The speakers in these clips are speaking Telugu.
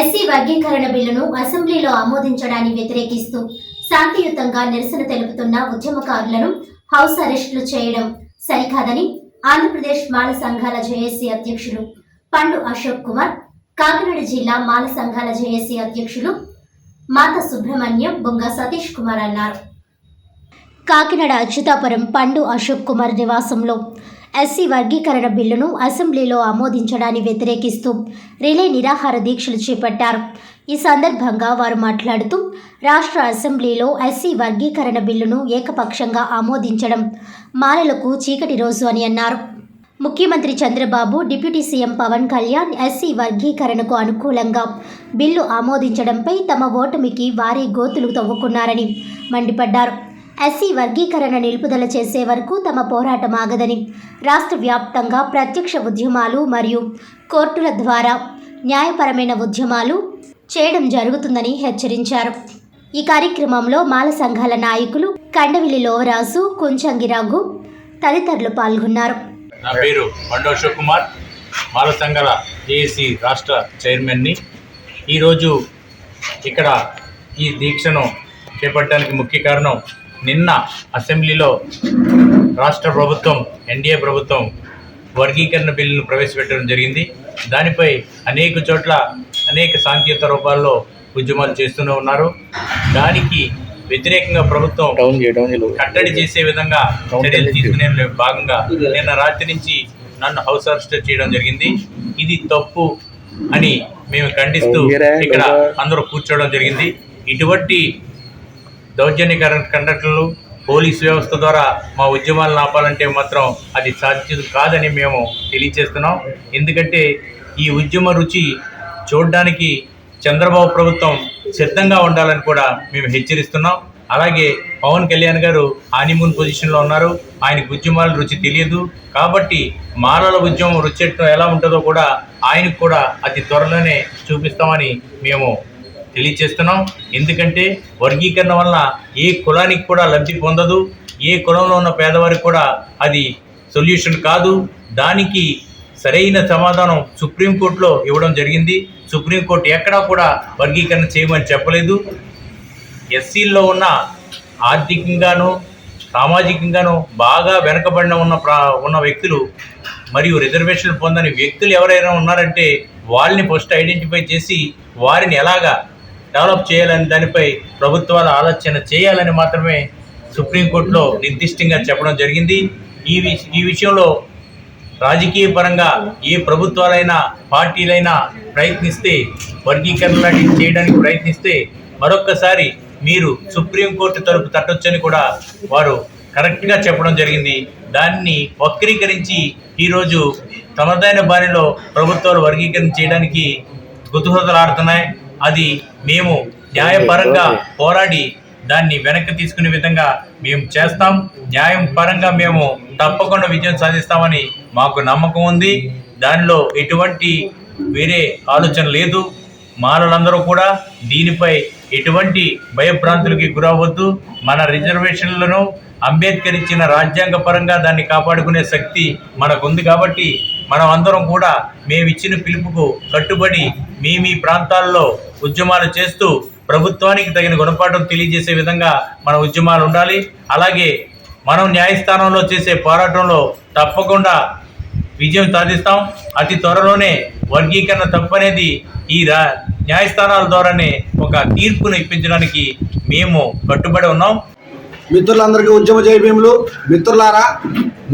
ఎస్సీ వర్గీకరణ బిల్లును అసెంబ్లీలో ఆమోదించడాన్ని వ్యతిరేకిస్తూ శాంతియుతంగా నిరసన తెలుపుతున్న ఉద్యమకారులను హౌస్ అరెస్టులు చేయడం సరికాదని ఆంధ్రప్రదేశ్ మాల సంఘాల జేఏసీ అధ్యక్షులు పండు అశోక్ కుమార్, కాకినాడ జిల్లా మాల సంఘాల జేఏసీ అధ్యక్షులు మాత సుబ్రహ్మణ్యం, బొంగ సతీష్ కుమార్ అన్నారు. కాకినాడ అచ్యుతాపురం పండు అశోక్ కుమార్ నివాసంలో ఎస్సీ వర్గీకరణ బిల్లును అసెంబ్లీలో ఆమోదించడాన్ని వ్యతిరేకిస్తూ రిలే నిరాహార దీక్షలు చేపట్టారు. ఈ సందర్భంగా వారు మాట్లాడుతూ రాష్ట్ర అసెంబ్లీలో ఎస్సీ వర్గీకరణ బిల్లును ఏకపక్షంగా ఆమోదించడం మాలలకు చీకటి రోజు అని అన్నారు. ముఖ్యమంత్రి Chandrababu, deputy CM Pawan Kalyan SC వర్గీకరణకు అనుకూలంగా బిల్లు ఆమోదించడంపై తమ ఓటమికి వారే గోతులు తవ్వుకున్నారని మండిపడ్డారు. ఎస్సీ వర్గీకరణ నిలుపుదల చేసే వరకు తమ పోరాటం ఆగదని, రాష్ట్ర వ్యాప్తంగా ప్రత్యక్ష ఉద్యమాలు మరియు కోర్టుల ద్వారా న్యాయపరమైన ఉద్యమాలు చేయడం జరుగుతుందని హెచ్చరించారు. ఈ కార్యక్రమంలో మాల సంఘాల నాయకులు కండవిలి లోవరాజు, కుంచంగి రఘు తదితరులు పాల్గొన్నారు. నా పేరు పండు అశోక్ కుమార్, మాల సంఘాల జేఏసీ రాష్ట్ర చైర్మన్ని. ఈరోజు ఇక్కడ ఈ దీక్షను చేపట్టడానికి ముఖ్య కారణం, నిన్న అసెంబ్లీలో రాష్ట్ర ప్రభుత్వం, ఎన్డీఏ ప్రభుత్వం వర్గీకరణ బిల్లును ప్రవేశపెట్టడం జరిగింది. దానిపై అనేక చోట్ల అనేక శాంతియుత రూపాల్లో ఉద్యమాలు చేస్తూనే ఉన్నారు. దానికి వ్యతిరేకంగా ప్రభుత్వం కట్టడి చేసే విధంగా చర్యలు తీసుకునే భాగంగా నిన్న రాత్రి నుంచి నన్ను హౌస్ అరెస్ట్ చేయడం జరిగింది. ఇది తప్పు అని మేము ఖండిస్తూ ఇక్కడ అందరూ కూర్చోవడం జరిగింది. ఇటువంటి దౌర్జన్యకరణ కండక్టర్లు పోలీసు వ్యవస్థ ద్వారా మా ఉద్యమాలను ఆపాలంటే మాత్రం అది సాధ్యం కాదని మేము తెలియజేస్తున్నాం. ఎందుకంటే ఈ ఉద్యమ రుచి చూడడానికి చంద్రబాబు ప్రభుత్వం సిద్ధంగా ఉండాలని కూడా మేము హెచ్చరిస్తున్నాం. అలాగే పవన్ కళ్యాణ్ గారు హానీమూన్ పొజిషన్లో ఉన్నారు. ఆయనకు ఉద్యమాల రుచి తెలియదు. కాబట్టి మాలల ఉద్యమం రుచి ఎలా ఉంటుందో కూడా ఆయనకు కూడా అతి త్వరలోనే చూపిస్తామని మేము తెలియచేస్తున్నాం. ఎందుకంటే వర్గీకరణ వలన ఏ కులానికి కూడా లబ్ధి పొందదు, ఏ కులంలో ఉన్న పేదవారికి కూడా అది సొల్యూషన్ కాదు. దానికి సరైన సమాధానం సుప్రీంకోర్టులో ఇవ్వడం జరిగింది. సుప్రీంకోర్టు ఎక్కడా కూడా వర్గీకరణ చేయమని చెప్పలేదు. ఎస్సీల్లో ఉన్న ఆర్థికంగాను సామాజికంగాను బాగా వెనకబడిన ఉన్న వ్యక్తులు మరియు రిజర్వేషన్లు పొందని వ్యక్తులు ఎవరైనా ఉన్నారంటే వాళ్ళని ఫస్ట్ ఐడెంటిఫై చేసి వారిని ఎలాగా డెవలప్ చేయాలని దానిపై ప్రభుత్వాలు ఆలోచన చేయాలని మాత్రమే సుప్రీంకోర్టులో నిర్దిష్టంగా చెప్పడం జరిగింది. ఈ విషయంలో రాజకీయ పరంగా ఏ ప్రభుత్వాలైనా పార్టీలైనా ప్రయత్నిస్తే, వర్గీకరణ లాంటివి చేయడానికి ప్రయత్నిస్తే మరొక్కసారి మీరు సుప్రీంకోర్టు తలుపు తట్టొచ్చని కూడా వారు కరెక్ట్గా చెప్పడం జరిగింది. దాన్ని వక్రీకరించి ఈరోజు తమదైన బాణిలో ప్రభుత్వాలు వర్గీకరణ చేయడానికి గుతుహతలాడుతున్నాయి. అది మేము న్యాయపరంగా పోరాడి దాన్ని వెనక్కి తీసుకునే విధంగా మేము చేస్తాం. న్యాయం పరంగా మేము తప్పకుండా విజయం సాధిస్తామని మాకు నమ్మకం ఉంది. దానిలో ఎటువంటి వేరే ఆలోచన లేదు. మాలలందరూ కూడా దీనిపై ఎటువంటి భయభ్రాంతులకి గురవద్దు. మన రిజర్వేషన్లను అంబేద్కర్ ఇచ్చిన రాజ్యాంగ పరంగా దాన్ని కాపాడుకునే శక్తి మనకుంది. కాబట్టి మనం అందరం కూడా మేమిచ్చిన పిలుపుకు కట్టుబడి మీ ప్రాంతాల్లో ఉద్యమాలు చేస్తూ ప్రభుత్వానికి తగిన గుణపాఠం తెలియజేసే విధంగా మన ఉద్యమాలు ఉండాలి. అలాగే మనం న్యాయస్థానంలో చేసే పోరాటంలో తప్పకుండా విజయం సాధిస్తాం. అతి త్వరలోనే వర్గీకరణ తప్పనేది ఈ న్యాయస్థానాల ద్వారానే ఒక తీర్పును ఇప్పించడానికి మేము కట్టుబడి ఉన్నాం. మిత్రులందరికీ ఉద్యమ జయభీములు. మిత్రులారా,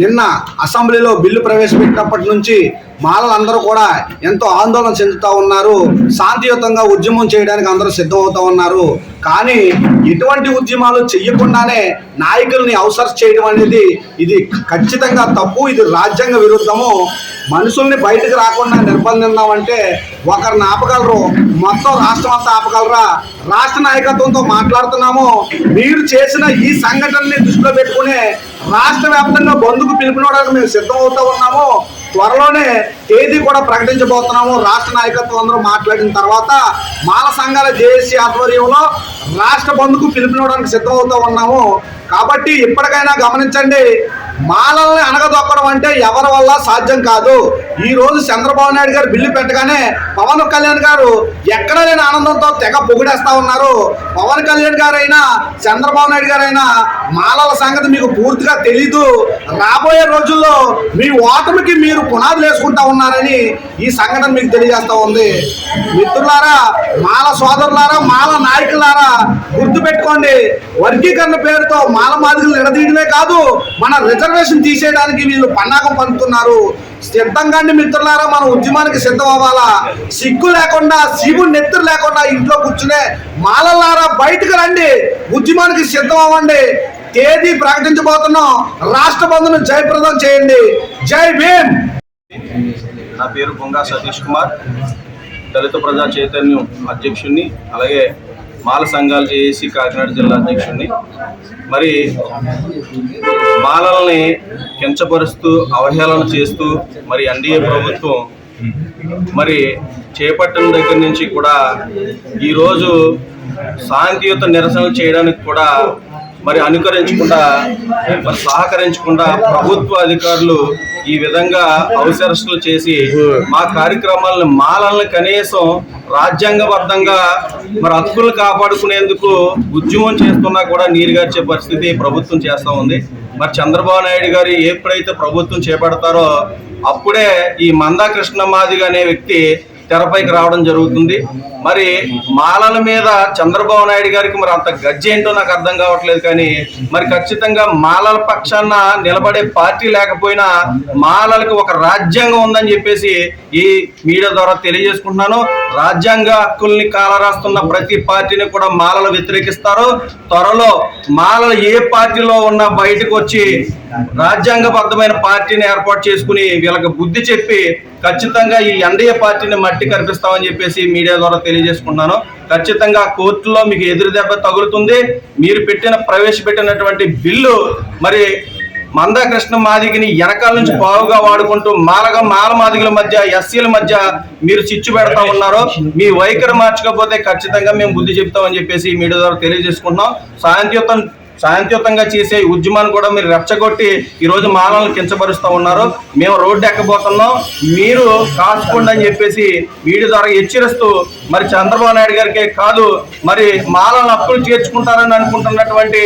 నిన్న అసెంబ్లీలో బిల్లు ప్రవేశపెట్టినప్పటి నుంచి మాలలందరూ కూడా ఎంతో ఆందోళన చెందుతూ ఉన్నారు. శాంతియుతంగా ఉద్యమం చేయడానికి అందరూ సిద్ధమవుతూ ఉన్నారు. కానీ ఎటువంటి ఉద్యమాలు చెయ్యకుండానే నాయకుల్ని అవసరం చేయడం అనేది ఇది ఖచ్చితంగా తప్పు. ఇది రాజ్యాంగ విరుద్ధము. మనుషుల్ని బయటకు రాకుండా నిర్బంధిద్దామంటే ఒకరిని ఆపగలరు, మొత్తం రాష్ట్రం అంతా ఆపగలరా? రాష్ట్ర నాయకత్వంతో మాట్లాడుతున్నాము. మీరు చేసిన ఈ సంఘటనని దృష్టిలో పెట్టుకునే రాష్ట్ర వ్యాప్తంగా బంధుకు పిలుపునడానికి మేము సిద్ధమవుతూ ఉన్నాము. త్వరలోనే తేదీ కూడా ప్రకటించబోతున్నాము. రాష్ట్ర నాయకత్వం అందరూ మాట్లాడిన తర్వాత మాల సంఘాల జేఏసీ ఆధ్వర్యంలో రాష్ట్ర బంధుకు పిలుపునివ్వడానికి సిద్ధమవుతూ ఉన్నాము. కాబట్టి ఇప్పటికైనా గమనించండి, మాలల్ని అణగదొక్కడం అంటే ఎవరి వల్ల సాధ్యం కాదు. ఈ రోజు చంద్రబాబు నాయుడు గారు బిల్లు పెట్టగానే పవన్ కళ్యాణ్ గారు ఎక్కడ లేని ఆనందంతో తెగ పొగిడేస్తా ఉన్నారు. పవన్ కళ్యాణ్ గారైనా చంద్రబాబు నాయుడు గారైనా మాలల సంగతి మీకు పూర్తిగా తెలీదు. రాబోయే రోజుల్లో మీ ఓటమికి మీరు పునాదులు వేసుకుంటా ఉన్నారని ఈ సంఘటన మీకు తెలియజేస్తా ఉంది. మిత్రులారా, మాల సోదరులారా, మాల నాయకులారా, గుర్తుపెట్టుకోండి, వర్గీకరణ పేరుతో మాల మాదిగలు నిలదీయడమే కాదు, మన రిజర్వేషన్ తీసేయడానికి వీళ్ళు పన్నాగం పండుతున్నారు. సిద్ధంగాండి మిత్రులారా, మన ఉద్యమానికి సిద్ధం అవ్వాలా. సిగ్గు లేకుండా, శివుడు నెత్తురు లేకుండా ఇంట్లో కూర్చునే మాలలారా బయటకు రండి, ఉద్యమానికి సిద్ధం అవ్వండి. తేదీ ప్రకటించబోతున్నాం. రాష్ట్ర బంధును జయప్రదం చేయండి. జై భీమ్. నా పేరు పొంగా సతీష్ కుమార్, దళిత ప్రజా చైతన్యం అధ్యక్షుడిని, అలాగే మాల సంఘాలు జేఏసీ కాకినాడ జిల్లా అధ్యక్షుడిని. మరి మాలల్ని కించపరుస్తూ అవహేళన చేస్తూ మరి ఎన్డీఏ ప్రభుత్వం మరి చేపట్టిన దగ్గర నుంచి కూడా ఈరోజు శాంతియుత నిరసనలు చేయడానికి కూడా మరి అనుకరించకుండా, మరి సహకరించకుండా ప్రభుత్వ అధికారులు ఈ విధంగా హౌస్ అరెస్టులు చేసి మా కార్యక్రమాలను మాలల్ని కనీసం రాజ్యాంగబద్ధంగా మరి హక్కులు కాపాడుకునేందుకు ఉద్యమం చేస్తున్నా కూడా నీరుగార్చే పరిస్థితి ప్రభుత్వం చేస్తూ ఉంది. మరి చంద్రబాబు నాయుడు గారు ఎప్పుడైతే ప్రభుత్వం చేపడతారో అప్పుడే ఈ మందా కృష్ణ మాదిగ అనే వ్యక్తి తెరపైకి రావడం జరుగుతుంది. మరి మాలల మీద చంద్రబాబు నాయుడు గారికి మరి అంత గజ్జి ఏంటో నాకు అర్థం కావట్లేదు. కానీ మరి ఖచ్చితంగా మాలల పక్షాన నిలబడే పార్టీ లేకపోయినా మాలలకు ఒక రాజ్యాంగం ఉందని చెప్పేసి ఈ మీడియా ద్వారా తెలియజేసుకుంటున్నాను. రాజ్యాంగ హక్కుల్ని కాలరాస్తున్న ప్రతి పార్టీని కూడా మాలలు వ్యతిరేకిస్తారు. త్వరలో మాలలు ఏ పార్టీలో ఉన్నా బయటకు వచ్చి రాజ్యాంగబద్ధమైన పార్టీని ఏర్పాటు చేసుకుని వీళ్ళకి బుద్ధి చెప్పి ఖచ్చితంగా ఈ ఎన్డీఏ పార్టీని మట్టి కనిపిస్తామని చెప్పేసి మీడియా ద్వారా తెలియజేసుకుంటున్నాను. ఖచ్చితంగా కోర్టులో మీకు ఎదురు దెబ్బ తగులుతుంది. మీరు ప్రవేశపెట్టినటువంటి బిల్లు మరి మందా కృష్ణ మాదిగిని వెనకాల నుంచి బావుగా వాడుకుంటూ మాల మాదిగల మధ్య, ఎస్సీల మధ్య మీరు చిచ్చు పెడతా ఉన్నారు. మీ వైఖరి మార్చకపోతే ఖచ్చితంగా మేము బుద్ధి చెప్తామని చెప్పేసి మీడియా ద్వారా తెలియజేసుకుంటున్నాం. శాంతియుతంగా చేసే ఉద్యమాన్ని కూడా మీరు రెచ్చగొట్టి ఈరోజు మాలలను కించపరుస్తూ ఉన్నారు. మేము రోడ్డు ఎక్కబోతున్నాం, మీరు కాచుకోండి అని చెప్పేసి వీడి ద్వారా హెచ్చరిస్తూ మరి చంద్రబాబు నాయుడు గారికే కాదు, మరి మాలలను హక్కులు చేర్చుకుంటారని అనుకుంటున్నటువంటి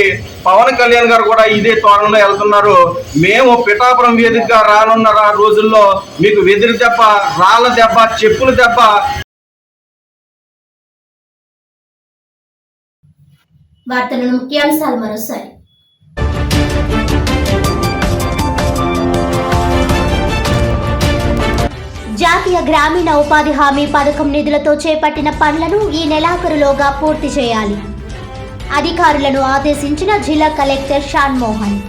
పవన్ కళ్యాణ్ గారు కూడా ఇదే తోరణంలో వెళ్తున్నారు. మేము పిఠాపురం వేదికగా రానున్న రోజుల్లో మీకు వెదిరి దెబ్బ, రాళ్ల దెబ్బ, చెప్పుల దెబ్బ. వార్తలను ముఖ్యాంశాలు మరోసారి. జాతీయ గ్రామీణ ఉపాధి హామీ పథకం నిధులతో చేపట్టిన పనులను ఈ నెలాఖరులోగా పూర్తి చేయాలి. అధికారులను ఆదేశించిన జిల్లా కలెక్టర్ షాన్ మోహన్.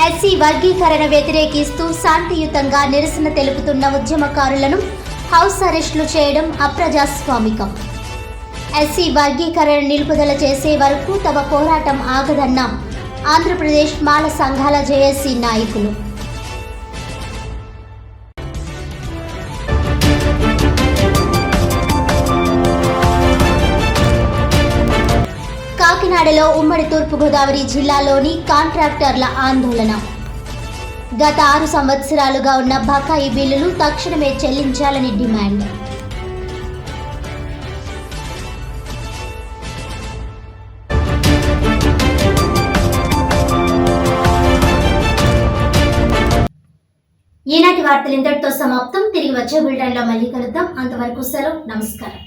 ఎస్సీ వర్గీకరణ వ్యతిరేకిస్తూ శాంతియుతంగా నిరసన తెలుపుతున్న ఉద్యమకారులను హౌస్ అరెస్టులు చేయడం అప్రజాస్వామికం. ఎస్సీ వర్గీకరణ నిలుపుదల చేసే వరకు తమ పోరాటం ఆగదన్న ఆంధ్రప్రదేశ్ మాల సంఘాల జేఏసీ నాయకులు. కాకినాడలో ఉమ్మడి తూర్పుగోదావరి జిల్లాలోని కాంట్రాక్టర్ల ఆందోళన. గత 6 సంవత్సరాలుగా ఉన్న బకాయి బిల్లులు తక్షణమే చెల్లించాలని డిమాండ్. ఈనాటి వార్తలు ఇంతటితో సమాప్తం. తిరిగి వచ్చే బులెటిన్లో మళ్ళీ కలుద్దాం. అంతవరకు సెలవు. నమస్కారం.